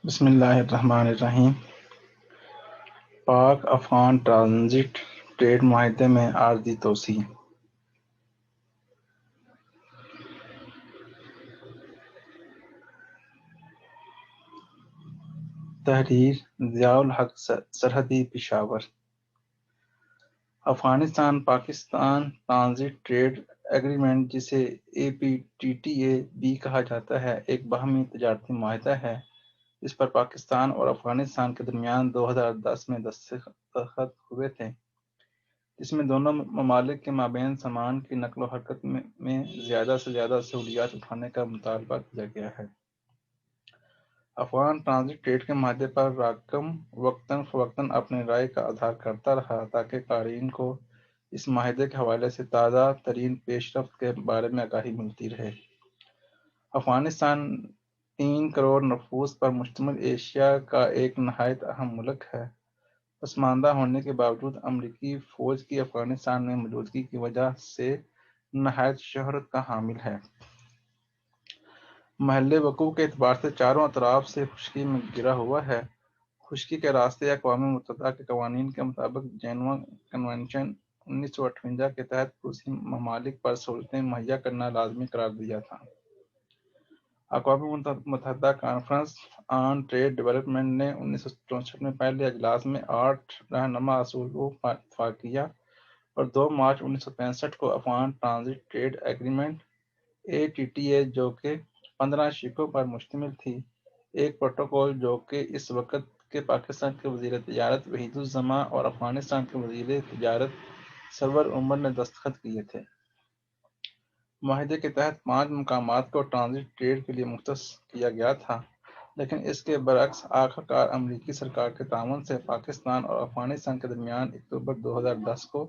بسم اللہ الرحمن الرحیم۔ پاک افغان ٹرانزٹ ٹریڈ معاہدے میں عارضی توسیع۔ تحریر Zia ul Haq Sarhadi Peshawar. Afghanistan Pakistan transit trade agreement, جسے APTTA بھی کہا جاتا ہے، ایک باہمی تجارتی معاہدہ ہے جس پر پاکستان اور افغانستان کے درمیان 2010 میں دستخط ہوئے تھے، جس میں دونوں ممالک کے مابین سامان کی نقل و حرکت میں زیادہ سے زیادہ سہولیات اٹھانے کا مطالبہ کیا گیا ہے۔ افغان ٹرانزٹ ٹریڈ کے معاہدے پر راکم وقتاً فوقتاً اپنی رائے کا اظہار کرتا رہا تاکہ قارئین کو اس معاہدے کے حوالے سے تازہ ترین پیش رفت کے بارے میں آگاہی ملتی رہے۔ افغانستان 3 کروڑ نفوس پر مشتمل ایشیا کا ایک نہایت اہم ملک ہے۔ پسماندہ ہونے کے باوجود امریکی فوج کی افغانستان میں موجودگی کی وجہ سے نہایت شہرت کا حامل ہے۔ محل وقوع کے اعتبار سے چاروں اطراف سے خشکی میں گھرا ہوا ہے۔ خشکی کے راستے اقوام متحدہ کے قوانین کے مطابق جنیوا کنونشن 1958 کے تحت روسی ممالک پر سہولتیں مہیا کرنا لازمی قرار دیا تھا۔ اقوام متحدہ کانفرنس آن ٹریڈ ڈیولپمنٹ نے 1964 میں پہلے اجلاس میں 8 رہنما اصولوں پر اتفاق کیا اور 2 مارچ 1965 کو Afghan transit trade agreement ATTA، جو کہ 15 شقوں پر مشتمل تھی، ایک پروٹوکول جو کہ اس وقت کے پاکستان کے وزیر تجارت وحید الزماں اور افغانستان کے وزیر تجارت سرور عمر نے دستخط کیے تھے۔ معاہدے کے تحت 5 مقامات کو ٹرانزٹ ٹریڈ کے لیے مختص کیا گیا تھا، لیکن اس کے برعکس آخرکار امریکی سرکار کے تعاون سے پاکستان اور افغانستان کے درمیان اکتوبر 2010 کو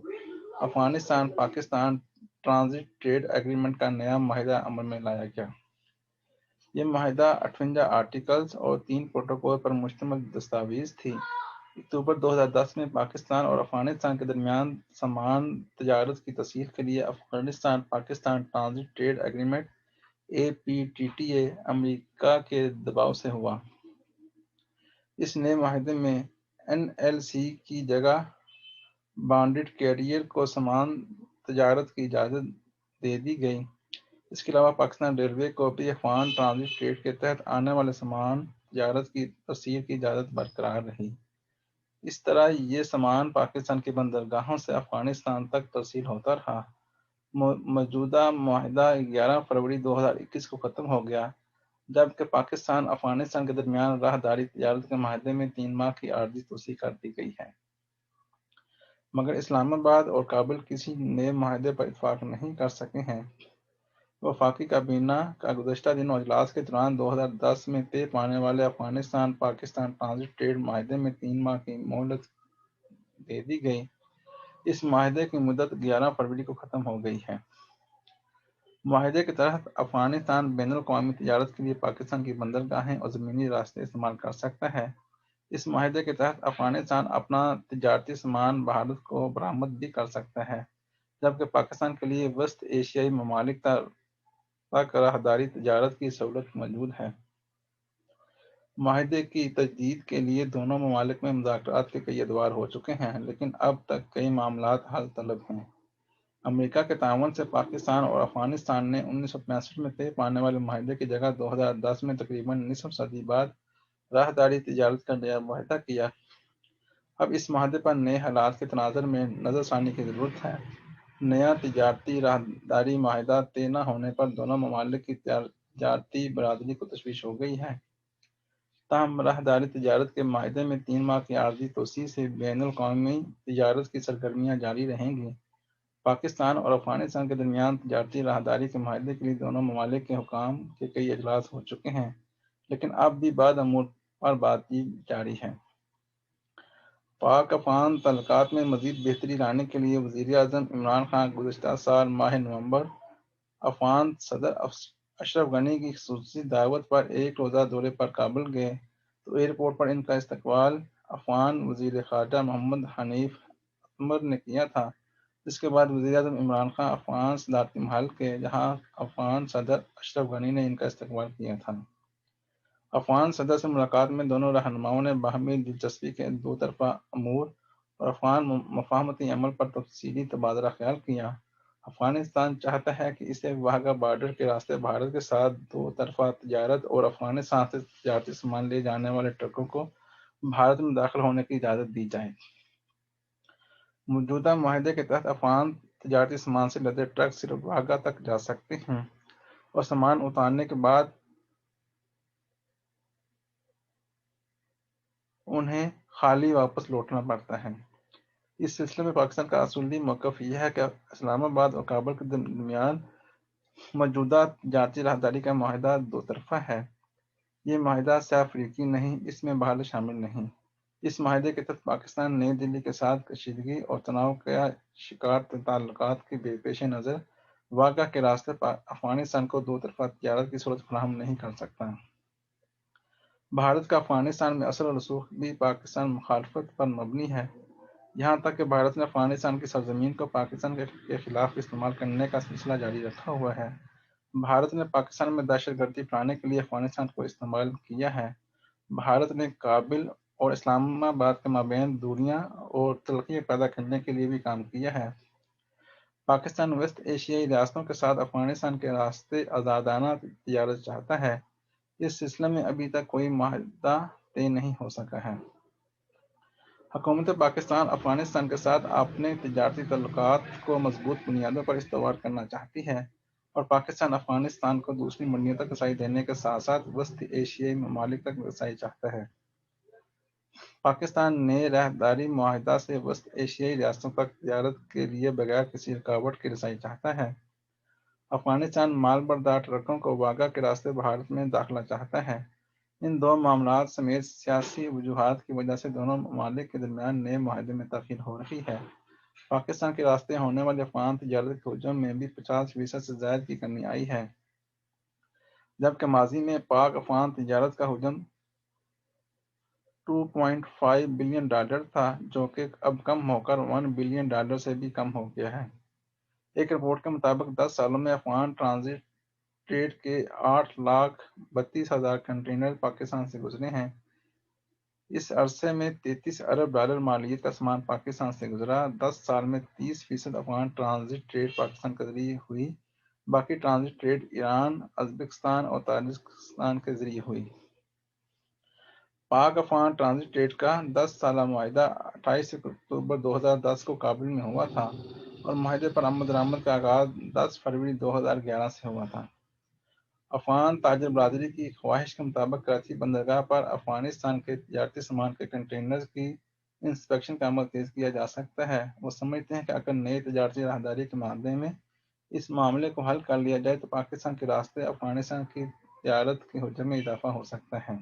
Afghanistan Pakistan transit trade agreement کا نیا معاہدہ عمل میں لایا گیا۔ یہ معاہدہ 58 آرٹیکلز اور 3 پروٹوکول پر مشتمل دستاویز تھی۔ اکتوبر 2010 میں پاکستان اور افغانستان کے درمیان سامان تجارت کی تسہیل کے لیے Afghanistan Pakistan transit trade agreement APTTA America کے دباؤ سے ہوا۔ اس نئے معاہدے میں NLC کی جگہ بانڈڈ کیریئر کو سامان تجارت کی اجازت دے دی گئی۔ اس کے علاوہ پاکستان ریلوے کو بھی افغان ٹرانزٹ ٹریڈ کے تحت آنے والے سامان تجارت کی ترسیل کی اجازت برقرار رہی۔ اس طرح یہ سامان پاکستان کی بندرگاہوں سے افغانستان تک ترسیل ہوتا رہا۔ موجودہ معاہدہ 11 فروری 2021 کو ختم ہو گیا، جبکہ پاکستان افغانستان کے درمیان راہداری تجارت کے معاہدے میں 3 ماہ کی عارضی توسیع کر دی گئی ہے، مگر اسلام آباد اور کابل کسی نئے معاہدے پر اتفاق نہیں کر سکے ہیں۔ وفاقی کابینہ کا گزشتہ دنوں اجلاس کے دوران 2010 میں طے پانے والے افغانستان پاکستان ٹرانزٹ ٹریڈ معاہدے میں 3 ماہ کی مہلت دے دی گئی۔ اس معاہدے کی مدت 11 فروری کو ختم ہو گئی ہے۔ معاہدے کے تحت افغانستان بین الاقوامی تجارت کے لیے پاکستان کی بندرگاہیں اور زمینی راستے استعمال کر سکتا ہے۔ اس معاہدے کے تحت افغانستان اپنا تجارتی سامان بھارت کو برآمد بھی کر سکتا ہے، جبکہ پاکستان کے لیے وسط ایشیائی ممالک تک راہداری تجارت کی سہولت موجود ہے۔ معاہدے کی تجدید کے لیے دونوں ممالک میں مذاکرات کے کئی ادوار ہو چکے ہیں، لیکن اب تک کئی معاملات حل طلب ہیں۔ امریکہ کے تعاون سے پاکستان اور افغانستان نے 1965 میں طے پانے والے معاہدے کی جگہ 2010 میں تقریباً نصف صدی بعد راہداری تجارت کا نیا معاہدہ کیا۔ اب اس معاہدے پر نئے حالات کے تناظر میں نظر ثانی کی ضرورت ہے۔ نیا تجارتی راہداری معاہدہ طے نہ ہونے پر دونوں ممالک کی تجارتی برادری کو تشویش ہو گئی ہے۔ تاہم راہداری تجارت کے معاہدے میں 3 ماہ کی عارضی توسیع سے بین الاقوامی تجارت کی سرگرمیاں جاری رہیں گی۔ پاکستان اور افغانستان کے درمیان تجارتی راہداری کے معاہدے کے لیے دونوں ممالک کے حکام کے کئی اجلاس ہو چکے ہیں، لیکن اب بھی بعض امور پر بات چیت جاری ہے۔ پاک افغان تعلقات میں مزید بہتری لانے کے لیے وزیر اعظم عمران خان گزشتہ سال ماہ نومبر افغان صدر اشرف غنی کی خصوصی دعوت پر ایک روزہ دورے پر کابل گئے تو ایئرپورٹ پر ان کا استقبال افغان وزیر خارجہ محمد حنیف اتمر نے کیا تھا، جس کے بعد وزیر اعظم عمران خان افغان صدارتی محل گئے، جہاں افغان صدر اشرف غنی نے ان کا استقبال کیا تھا۔ افغان صدر سے ملاقات میں دونوں رہنماؤں نے باہمی دلچسپی کے دو طرفہ امور اور افغان مفاہمتی عمل پر تفصیلی تبادلہ خیال کیا۔ افغانستان چاہتا ہے کہ اسے واہگہ بارڈر کے راستے بھارت کے ساتھ دو طرفہ تجارت اور افغانستان سے تجارتی سامان لے جانے والے ٹرکوں کو بھارت میں داخل ہونے کی اجازت دی جائے۔ موجودہ معاہدے کے تحت افغان تجارتی سامان سے لدے ٹرک صرف واہگہ تک جا سکتے ہیں اور سامان اتارنے کے بعد انہیں خالی واپس لوٹنا پڑتا ہے۔ اس سلسلے میں پاکستان کا اصولی موقف یہ ہے کہ اسلام آباد اور کابل کے درمیان موجودہ تجارتی راہداری کا معاہدہ دو طرفہ ہے۔ یہ معاہدہ سہ افریقی نہیں، اس میں بھارت شامل نہیں۔ اس معاہدے کے تحت پاکستان نئی دہلی کے ساتھ کشیدگی اور تناؤ کا شکار تعلقات کے پیش نظر واہگہ کے راستے افغانستان کو دو طرفہ تجارت کی صورت فراہم نہیں کر سکتا۔ بھارت کا افغانستان میں اثر و رسوخ بھی پاکستان مخالفت پر مبنی ہے، یہاں تک کہ بھارت نے افغانستان کی سرزمین کو پاکستان کے خلاف استعمال کرنے کا سلسلہ جاری رکھا ہوا ہے۔ بھارت نے پاکستان میں دہشت گردی پھیلانے کے لیے افغانستان کو استعمال کیا ہے۔ بھارت نے کابل اور اسلام آباد کے مابین دوریاں اور تلخی پیدا کرنے کے لیے بھی کام کیا ہے۔ پاکستان وسط ایشیائی ریاستوں کے ساتھ افغانستان کے راستے آزادانہ تجارت چاہتا ہے۔ اس سلسلے میں ابھی تک کوئی معاہدہ طے نہیں ہو سکا ہے۔ حکومت پاکستان افغانستان کے ساتھ اپنے تجارتی تعلقات کو مضبوط بنیادوں پر استوار کرنا چاہتی ہے اور پاکستان افغانستان کو دوسری منڈیوں تک رسائی دینے کے ساتھ ساتھ وسط ایشیائی ممالک تک رسائی چاہتا ہے۔ پاکستان نے راہداری معاہدہ سے وسط ایشیائی ریاستوں تک تجارت کے لیے بغیر کسی رکاوٹ کے رسائی چاہتا ہے۔ افغانستان مال بردار ٹرکوں کو واہگہ کے راستے بھارت میں داخلہ چاہتا ہے۔ ان دو معاملات سمیت سیاسی وجوہات کی وجہ سے دونوں ممالک کے درمیان نئے معاہدے میں تاخیر ہو رہی ہے۔ پاکستان کے راستے ہونے والے افغان تجارت کے حجم میں بھی 50% سے زائد کی کمی آئی ہے، جبکہ ماضی میں پاک افغان تجارت کا حجم $2.5 بلین تھا، جو کہ اب کم ہو کر $1 بلین سے بھی کم ہو گیا ہے۔ ایک رپورٹ کے مطابق 10 سالوں میں افغان ٹرانزٹ ٹریڈ کے 8,32,000 کنٹینر پاکستان سے گزرے ہیں۔ اس عرصے میں $33 ارب مالیت کا سامان پاکستان سے گزرا۔ 10 سال میں 30% افغان ٹرانزٹ ٹریڈ پاکستان کے ذریعے ہوئی، باقی ٹرانزٹ ٹریڈ ایران، ازبکستان اور تاجکستان کے ذریعے ہوئی۔ پاک افغان ٹرانزٹ ٹریڈ کا 10 سالہ معاہدہ 28 اکتوبر 2010 کو کابل میں ہوا تھا اور معاہدے پر آمد درآمد کا آغاز 10 فروری 2011 سے ہوا تھا۔ افغان تاجر برادری کی خواہش کے مطابق کراچی بندرگاہ پر افغانستان کے تجارتی سامان کے کنٹینرز کی انسپیکشن کا عمل تیز کیا جا سکتا ہے۔ وہ سمجھتے ہیں کہ اگر نئی تجارتی راہداری کے معاہدے میں اس معاملے کو حل کر لیا جائے تو پاکستان کے راستے افغانستان کی تجارت کے حجم میں اضافہ ہو سکتا ہے۔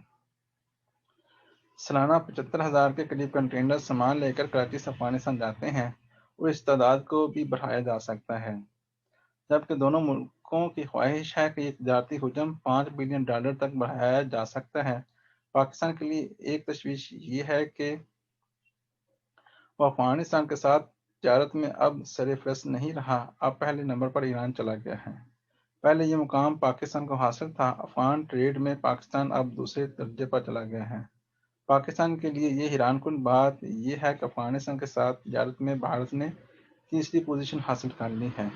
سالانہ 75,000 کے قریب کنٹینر سامان لے کر کراچی سے افغانستان جاتے ہیں اور اس تعداد کو بھی بڑھایا جا سکتا ہے، جبکہ دونوں ملکوں کی خواہش ہے کہ یہ تجارتی حجم $5 بلین تک بڑھایا جا سکتا ہے۔ پاکستان کے لیے ایک تشویش یہ ہے کہ وہ افغانستان کے ساتھ تجارت میں اب سرفہرست نہیں رہا، اب پہلے نمبر پر ایران چلا گیا ہے۔ پہلے یہ مقام پاکستان کو حاصل تھا، افغان ٹریڈ میں پاکستان اب دوسرے درجے پر چلا گیا ہے۔ پاکستان کے لیے یہ حیران کن بات یہ ہے کہ افغانستان کے ساتھ تجارت میں بھارت نے تیسری پوزیشن حاصل کر لی ہے۔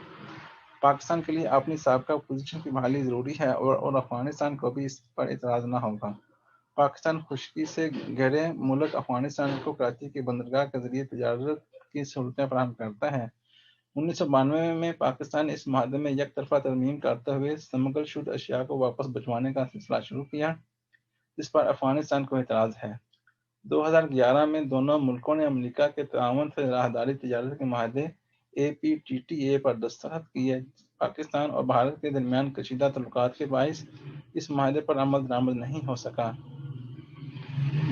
پاکستان کے لیے اپنی سابقہ پوزیشن کی بحالی ضروری ہے اور افغانستان کو بھی اس پر اعتراض نہ ہوگا۔ پاکستان خشکی سے گھرے ملک افغانستان کو کراچی کے بندرگاہ کے ذریعے تجارت کی سہولتیں فراہم کرتا ہے۔ 1992 میں پاکستان نے اس معاہدے میں یک طرفہ ترمیم کرتے ہوئے سمگل شدہ اشیاء کو واپس بھجوانے کا سلسلہ شروع کیا، جس پر افغانستان کو اعتراض ہے۔ 2011 میں دونوں ملکوں نے امریکہ کے تعاون سے راہداری تجارت کے معاہدے APTTA پر دستخط کیے۔ پاکستان اور بھارت کے درمیان کشیدہ تعلقات کے باعث اس معاہدے پر عمل درآمد نہیں ہو سکا۔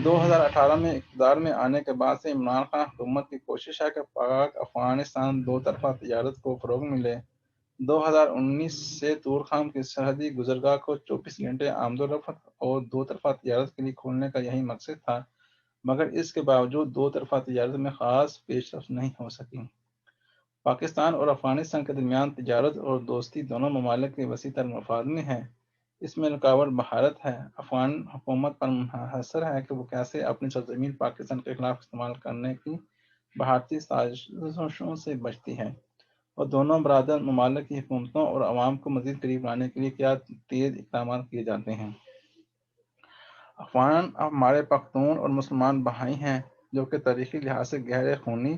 2018 میں اقتدار میں آنے کے بعد سے عمران خان حکومت کی کوشش ہے کہ پاک افغانستان دو طرفہ تجارت کو فروغ ملے۔ 2019 سے طور-خام کی سرحدی گزرگاہ کو 24 گھنٹے آمد و رفت اور دو طرفہ تجارت کے لیے کھولنے کا یہی مقصد تھا، مگر اس کے باوجود دو طرفہ تجارت میں خاص پیش رفت نہیں ہو سکی۔ پاکستان اور افغانستان کے درمیان تجارت اور دوستی دونوں ممالک کے وسیع تر مفاد میں ہے۔ اس میں رکاوٹ بھارت ہے۔ افغان حکومت پر منحصر ہے کہ وہ کیسے اپنی سرزمین پاکستان کے خلاف استعمال کرنے کی بھارتی سازشوں سے بچتی ہے، اور دونوں برادر ممالک کی حکومتوں اور عوام کو مزید قریب لانے کے لیے کیا تیز اقدامات کیے جاتے ہیں۔ افغان ہمارے پختون اور مسلمان بھائی ہیں جو کہ تاریخی لحاظ سے گہرے خونی،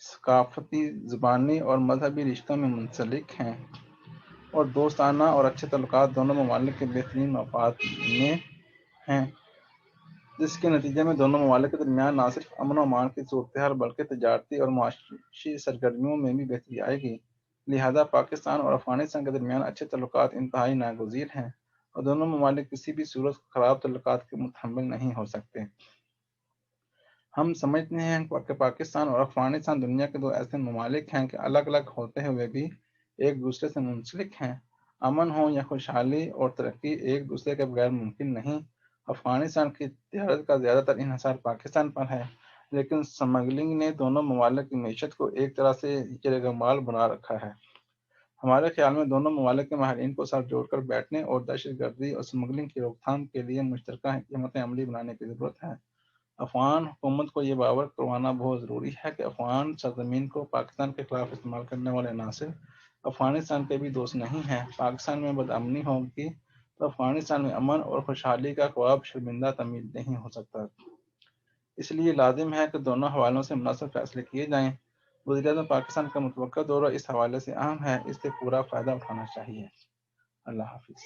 ثقافتی، زبانی اور مذہبی رشتوں میں منسلک ہیں، اور دوستانہ اور اچھے تعلقات دونوں ممالک کے بہترین مفاد میں ہیں، جس کے نتیجے میں دونوں ممالک کے درمیان نہ صرف امن و امان کی صورتحال بلکہ تجارتی اور معاشی سرگرمیوں میں بھی بہتری آئے گی۔ لہذا پاکستان اور افغانستان کے درمیان اچھے تعلقات انتہائی ناگزیر ہیں، اور دونوں ممالک کسی بھی صورت خراب تعلقات کے متحمل نہیں ہو سکتے۔ ہم سمجھتے ہیں کہ پاکستان اور افغانستان دنیا کے دو ایسے ممالک ہیں کہ الگ الگ ہوتے ہوئے بھی ایک دوسرے سے منسلک ہیں۔ امن ہو یا خوشحالی اور ترقی ایک دوسرے کے بغیر ممکن نہیں۔ افغانستان کی تجارت کا زیادہ تر انحصار پاکستان پر ہے، لیکن سمگلنگ نے دونوں ممالک کی معیشت کو ایک طرح سے یرغمال بنا رکھا ہے۔ ہمارے خیال میں دونوں ممالک کے ماہرین کو ساتھ جوڑ کر بیٹھنے اور دہشت گردی اور سمگلنگ کی روک تھام کے لیے مشترکہ حکمت عملی بنانے کی ضرورت ہے۔ افغان حکومت کو یہ باور کروانا بہت ضروری ہے کہ افغان سرزمین کو پاکستان کے خلاف استعمال کرنے والے عناصر افغانستان کے بھی دوست نہیں ہیں۔ پاکستان میں بدامنی ہوگی تو افغانستان میں امن اور خوشحالی کا خواب شرمندہ تعمیر نہیں ہو سکتا۔ اس لیے لازم ہے کہ دونوں حوالوں سے مناسب فیصلے کیے جائیں۔ وزیراعظم پاکستان کا متوقع دورہ اس حوالے سے اہم ہے، اس سے پورا فائدہ اٹھانا چاہیے۔ اللہ حافظ۔